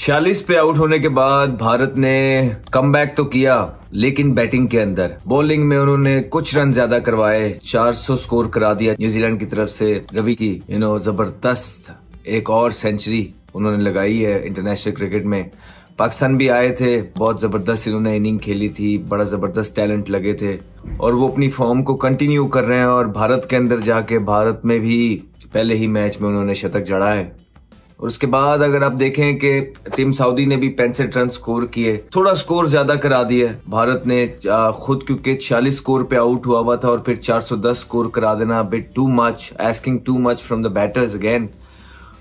46 पे आउट होने के बाद भारत ने कमबैक तो किया, लेकिन बैटिंग के अंदर बॉलिंग में उन्होंने कुछ रन ज्यादा करवाए। 400 स्कोर करा दिया न्यूजीलैंड की तरफ से। रवि की जबरदस्त एक और सेंचुरी उन्होंने लगाई है इंटरनेशनल क्रिकेट में। पाकिस्तान भी आए थे, बहुत जबरदस्त इन्होंने इनिंग खेली थी, बड़ा जबरदस्त टैलेंट लगे थे और वो अपनी फॉर्म को कंटिन्यू कर रहे हैं। और भारत के अंदर जाके भारत में भी पहले ही मैच में उन्होंने शतक जड़ा है। और उसके बाद अगर आप देखें कि टीम सऊदी ने भी 65 रन स्कोर किए, थोड़ा स्कोर ज्यादा करा दिया भारत ने खुद, क्योंकि 46 स्कोर पे आउट हुआ था और फिर 410 स्कोर करा देना bit too much, asking too much from the batters again.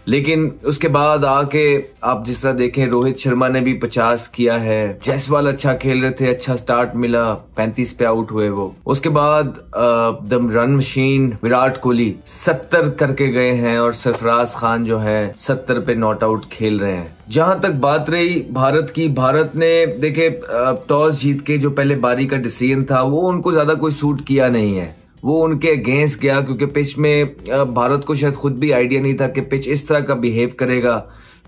लेकिन उसके बाद आके आप जिस तरह देखें, रोहित शर्मा ने भी 50 किया है, जायसवाल अच्छा खेल रहे थे, अच्छा स्टार्ट मिला, 35 पे आउट हुए वो। उसके बाद the run machine Virat Kohli 70 करके गए हैं और सरफराज खान जो है 70 पे नॉट आउट खेल रहे हैं। जहां तक बात रही भारत की, भारत ने देखे टॉस जीत के जो पहले बारी का डिसीजन था वो उनको ज्यादा कोई सूट किया नहीं है, वो उनके अगेंस्ट गया, क्योंकि पिच में भारत को शायद खुद भी आइडिया नहीं था कि पिच इस तरह का बिहेव करेगा।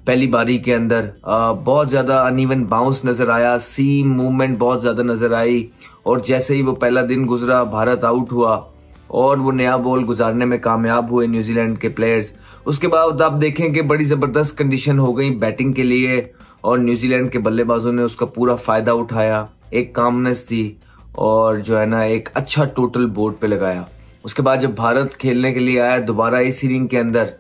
पहली बारी के अंदर बहुत ज्यादा अनइवन बाउंस नजर आया, सीम मूवमेंट बहुत ज्यादा नजर आई और जैसे ही वो पहला दिन गुजरा भारत आउट हुआ और वो नया बॉल गुजारने में कामयाब हुए न्यूजीलैंड के प्लेयर्स। उसके बाद आप देखें कि बड़ी जबरदस्त कंडीशन हो गई बैटिंग के लिए और न्यूजीलैंड के बल्लेबाजों ने उसका पूरा फायदा उठाया। एक कामनेस थी और जो है ना एक अच्छा टोटल बोर्ड पे लगाया। उसके बाद जब भारत खेलने के लिए आया दोबारा इस इनिंग के अंदर,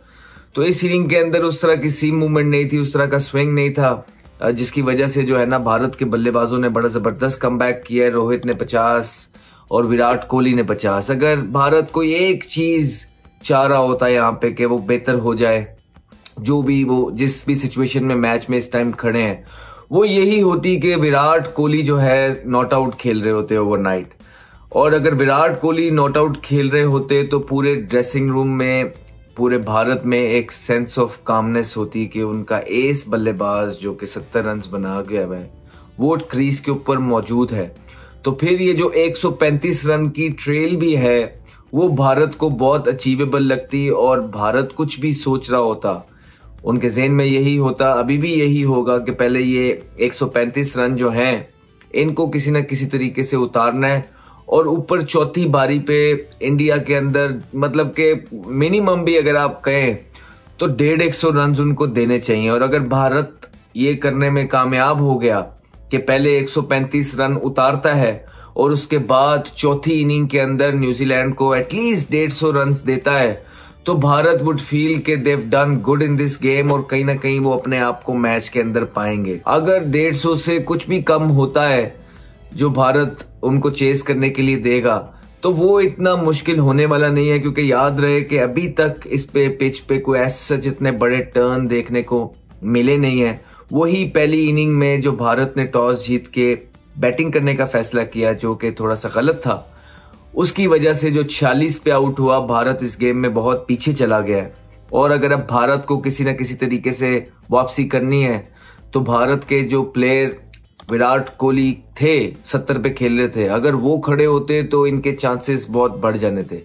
तो इस इनिंग के अंदर उस तरह की सीम मूवमेंट नहीं थी, उस तरह का स्विंग नहीं था, जिसकी वजह से जो है ना भारत के बल्लेबाजों ने बड़ा जबरदस्त कमबैक किया है। रोहित ने 50 और विराट कोहली ने 50। अगर भारत कोई एक चीज चाह रहा होता है यहाँ पे कि वो बेहतर हो जाए, जो भी वो जिस भी सिचुएशन में मैच में इस टाइम खड़े हैं, वो यही होती कि विराट कोहली जो है नॉट आउट खेल रहे होते ओवरनाइट। और अगर विराट कोहली नॉट आउट खेल रहे होते तो पूरे ड्रेसिंग रूम में, पूरे भारत में एक सेंस ऑफ कामनेस होती कि उनका एस बल्लेबाज जो कि 70 रन बना गया है वो क्रीज के ऊपर मौजूद है। तो फिर ये जो 135 रन की ट्रेल भी है वो भारत को बहुत अचीवेबल लगती और भारत कुछ भी सोच रहा होता, उनके ज़हन में यही होता, अभी भी यही होगा कि पहले ये 135 रन जो हैं इनको किसी न किसी तरीके से उतारना है और ऊपर चौथी बारी पे इंडिया के अंदर मतलब के मिनिमम भी अगर आप कहें तो 150 रन उनको देने चाहिए। और अगर भारत ये करने में कामयाब हो गया कि पहले 135 रन उतारता है और उसके बाद चौथी इनिंग के अंदर न्यूजीलैंड को एटलीस्ट 150 रन देता है, तो भारत वुड फील के they've done good in this game और कहीं ना कहीं वो अपने आप को मैच के अंदर पाएंगे। अगर 150 से कुछ भी कम होता है जो भारत उनको चेस करने के लिए देगा तो वो इतना मुश्किल होने वाला नहीं है, क्योंकि याद रहे कि अभी तक इस पे पिच पे कोई ऐसा जितने बड़े टर्न देखने को मिले नहीं है। वही पहली इनिंग में जो भारत ने टॉस जीत के बैटिंग करने का फैसला किया जो कि थोड़ा सा गलत था, उसकी वजह से जो 46 पे आउट हुआ भारत इस गेम में बहुत पीछे चला गया है। और अगर अब भारत को किसी न किसी तरीके से वापसी करनी है तो भारत के जो प्लेयर विराट कोहली थे 70 पे खेल रहे थे, अगर वो खड़े होते तो इनके चांसेस बहुत बढ़ जाने थे।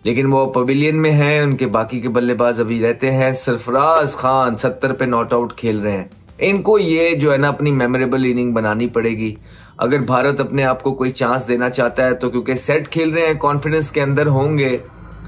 लेकिन वो पवेलियन में हैं, उनके बाकी के बल्लेबाज अभी रहते हैं। सरफराज खान 70 पे नॉट आउट खेल रहे हैं। इनको ये जो है ना अपनी मेमोरेबल इनिंग बनानी पड़ेगी अगर भारत अपने आप को कोई चांस देना चाहता है तो, क्योंकि सेट खेल रहे हैं, कॉन्फिडेंस के अंदर होंगे।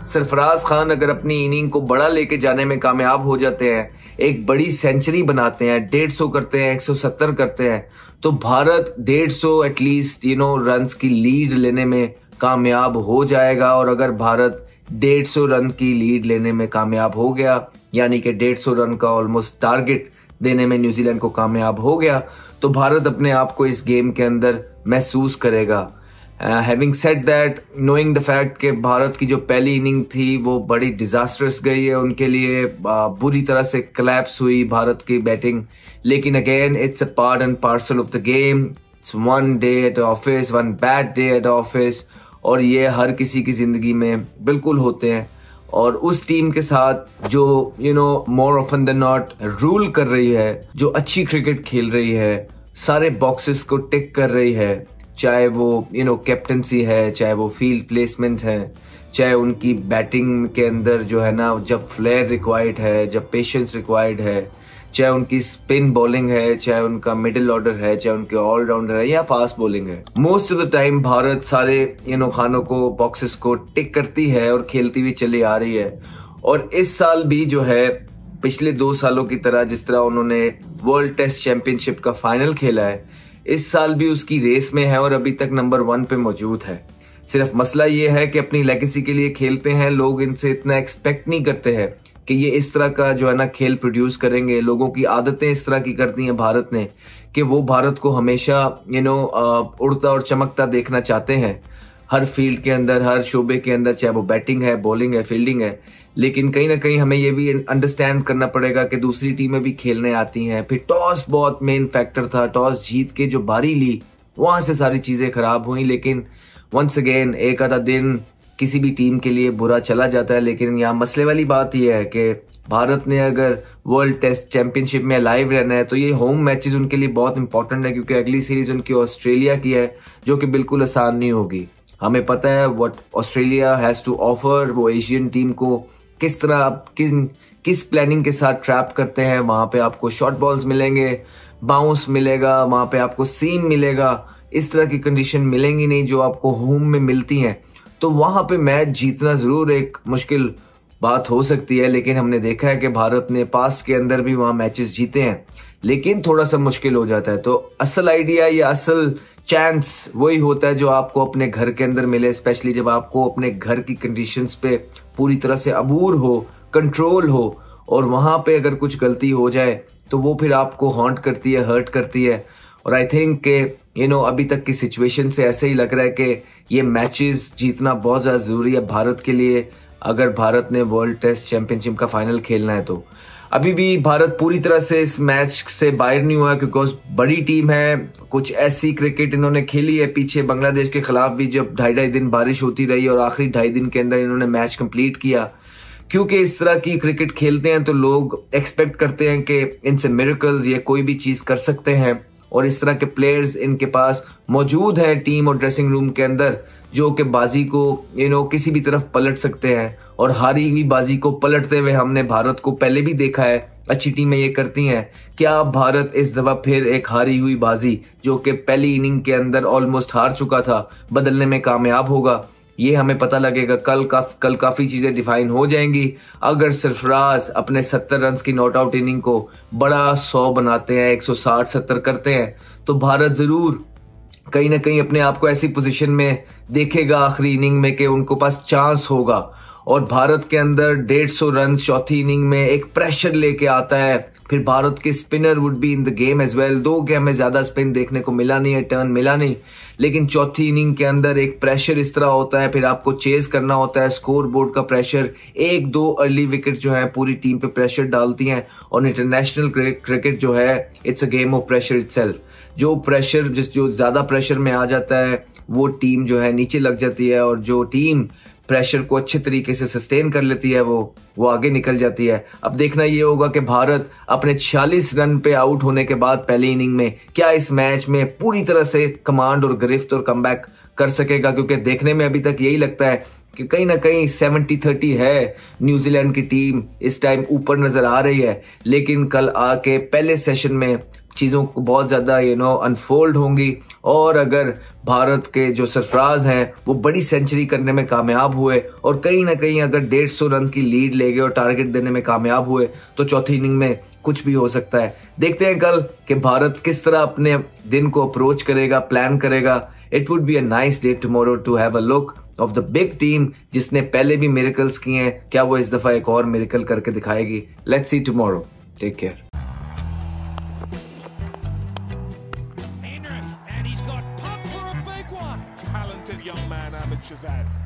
सरफराज खान अगर अपनी इनिंग को बड़ा लेके जाने में कामयाब हो जाते हैं, एक बड़ी सेंचुरी बनाते हैं, 150 करते हैं, 170 करते हैं, तो भारत 150 एटलीस्ट रन्स की लीड लेने में कामयाब हो जाएगा। और अगर भारत 150 रन की लीड लेने में कामयाब हो गया, यानी कि 150 रन का ऑलमोस्ट टारगेट देने में न्यूजीलैंड को कामयाब हो गया, तो भारत अपने आप को इस गेम के अंदर महसूस करेगा। Having said that, knowing the fact कि भारत की जो पहली इनिंग थी वो बड़ी डिजास्टरस गई है उनके लिए, बुरी तरह से कोलैप्स हुई भारत की बैटिंग। लेकिन again it's a part and parcel of the game, it's one day at office, one bad day at office, और ये हर किसी की जिंदगी में बिल्कुल होते हैं। और उस टीम के साथ जो more often than not rule कर रही है, जो अच्छी क्रिकेट खेल रही है, सारे बॉक्सेस को टिक कर रही है, चाहे वो कैप्टनसी है, चाहे वो फील्ड प्लेसमेंट है, चाहे उनकी बैटिंग के अंदर जो है ना जब फ्लेयर रिक्वायर्ड है, जब पेशेंस रिक्वायर्ड है, चाहे उनकी स्पिन बॉलिंग है, चाहे उनका मिडिल ऑर्डर है, चाहे उनके ऑलराउंडर है या फास्ट बॉलिंग है। Most of the time Bharat सारे खानों को, बॉक्सेस को टिक करती है और खेलती हुई चली आ रही है। और इस साल भी जो है पिछले 2 सालों की तरह, जिस तरह उन्होंने वर्ल्ड टेस्ट चैंपियनशिप का फाइनल खेला है, इस साल भी उसकी रेस में है और अभी तक नंबर 1 पे मौजूद है। सिर्फ मसला ये है कि अपनी लेगेसी के लिए खेलते हैं, लोग इनसे इतना एक्सपेक्ट नहीं करते हैं कि ये इस तरह का जो है ना खेल प्रोड्यूस करेंगे। लोगों की आदतें इस तरह की करती हैं भारत ने कि वो भारत को हमेशा उड़ता और चमकता देखना चाहते हैं हर फील्ड के अंदर, हर शोबे के अंदर, चाहे वो बैटिंग है, बॉलिंग है, फील्डिंग है। लेकिन कहीं ना कहीं हमें ये भी अंडरस्टैंड करना पड़ेगा कि दूसरी टीमें भी खेलने आती हैं। फिर टॉस बहुत मेन फैक्टर था, टॉस जीत के जो बारी ली वहां से सारी चीजें खराब हुई। लेकिन वंस अगेन एक आधा दिन किसी भी टीम के लिए बुरा चला जाता है। लेकिन यहाँ मसले वाली बात यह है कि भारत ने अगर वर्ल्ड टेस्ट चैंपियनशिप में लाइव रहना है तो ये होम मैचेस उनके लिए बहुत इंपॉर्टेंट है, क्योंकि अगली सीरीज उनकी ऑस्ट्रेलिया की है, जो कि बिल्कुल आसान नहीं होगी। हमें पता है what Australia has to offer. वो एशियन टीम को किस तरह, किस प्लानिंग के साथ ट्रैप करते हैं। वहां पे आपको शॉर्ट बॉल्स मिलेंगे, बाउंस मिलेगा, वहां पे आपको सीम मिलेगा। इस तरह की कंडीशन मिलेंगी नहीं जो आपको होम में मिलती हैं। तो वहां पे मैच जीतना जरूर एक मुश्किल बात हो सकती है, लेकिन हमने देखा है कि भारत ने पास्ट के अंदर भी वहां मैचेस जीते हैं, लेकिन थोड़ा सा मुश्किल हो जाता है। तो असल आइडिया या असल चांस वही होता है जो आपको अपने घर के अंदर मिले, स्पेशली जब आपको अपने घर की कंडीशंस पे पूरी तरह से अबूर हो, कंट्रोल हो, और वहां पे अगर कुछ गलती हो जाए तो वो फिर आपको हॉन्ट करती है, हर्ट करती है। और आई थिंक के अभी तक की सिचुएशन से ऐसे ही लग रहा है कि ये मैचेस जीतना बहुत ज्यादा जरूरी है भारत के लिए, अगर भारत ने वर्ल्ड टेस्ट चैंपियनशिप का फाइनल खेलना है। तो अभी भी भारत पूरी तरह से इस मैच से बाहर नहीं हुआ, क्योंकि बड़ी टीम है। कुछ ऐसी क्रिकेट इन्होंने खेली है पीछे बांग्लादेश के खिलाफ भी, जब 2.5 दिन बारिश होती रही और आखिरी 2.5 दिन के अंदर इन्होंने मैच कंप्लीट किया। क्योंकि इस तरह की क्रिकेट खेलते हैं तो लोग एक्सपेक्ट करते हैं कि इनसे मिरेकल्स, ये कोई भी चीज कर सकते हैं, और इस तरह के प्लेयर्स इनके पास मौजूद हैं टीम और ड्रेसिंग रूम के अंदर, जो कि बाजी को किसी भी तरफ पलट सकते हैं। और हारी हुई बाजी को पलटते हुए हमने भारत को पहले भी देखा है, अच्छी टीमें ये करती हैं। क्या भारत इस दफा फिर एक हारी हुई बाजी, जो कि पहली इनिंग के अंदर ऑलमोस्ट हार चुका था, बदलने में कामयाब होगा? ये हमें पता लगेगा कल काफी चीजें डिफाइन हो जाएंगी। अगर सरफराज अपने 70 रन की नॉट आउट इनिंग को बड़ा 100 बनाते हैं, 160-70 करते हैं, तो भारत जरूर कहीं ना कहीं अपने आप को ऐसी पोजीशन में देखेगा आखिरी इनिंग में कि उनको पास चांस होगा। और भारत के अंदर 150 रन चौथी इनिंग में एक प्रेशर लेके आता है। फिर भारत के spinner would be in the game as well, दो कि हमें ज्यादा स्पिन देखने को मिला नहीं है, टर्न मिला नहीं, लेकिन चौथी इनिंग के अंदर एक प्रेशर इस तरह होता है। फिर आपको चेज करना होता है, स्कोर बोर्ड का प्रेशर, 1-2 अर्ली विकेट जो है पूरी टीम पे प्रेशर डालती हैं। और इंटरनेशनल क्रिकेट जो है, it's a game of pressure itself. जो ज्यादा प्रेशर में आ जाता है वो टीम जो है नीचे लग जाती है, और जो टीम प्रेशर को अच्छे तरीके से सस्टेन कर लेती है वो आगे निकल जाती है। अब देखना ये होगा कि भारत अपने 46 रन पे आउट होने के बाद पहली इनिंग में क्या इस मैच में पूरी तरह से कमांड और गिरफ्त और कमबैक कर सकेगा, क्योंकि देखने में अभी तक यही लगता है कि कहीं ना कहीं 70-30 है। न्यूजीलैंड की टीम इस टाइम ऊपर नजर आ रही है, लेकिन कल आके पहले सेशन में चीजों को बहुत ज्यादा अनफोल्ड होंगी। और अगर भारत के जो सरफराज हैं वो बड़ी सेंचुरी करने में कामयाब हुए और कहीं ना कहीं अगर 150 रन की लीड ले गए और टारगेट देने में कामयाब हुए, तो चौथी इनिंग में कुछ भी हो सकता है। देखते हैं कल कि भारत किस तरह अपने दिन को अप्रोच करेगा, प्लान करेगा। It would be a nice day tomorrow to have a look of the big team, जिसने पहले भी मिरेकल्स किए हैं। क्या वो इस दफा एक और मिरेकल करके दिखाएगी? Let's see tomorrow. Take care. Talented young man, Ahmed Shahzad.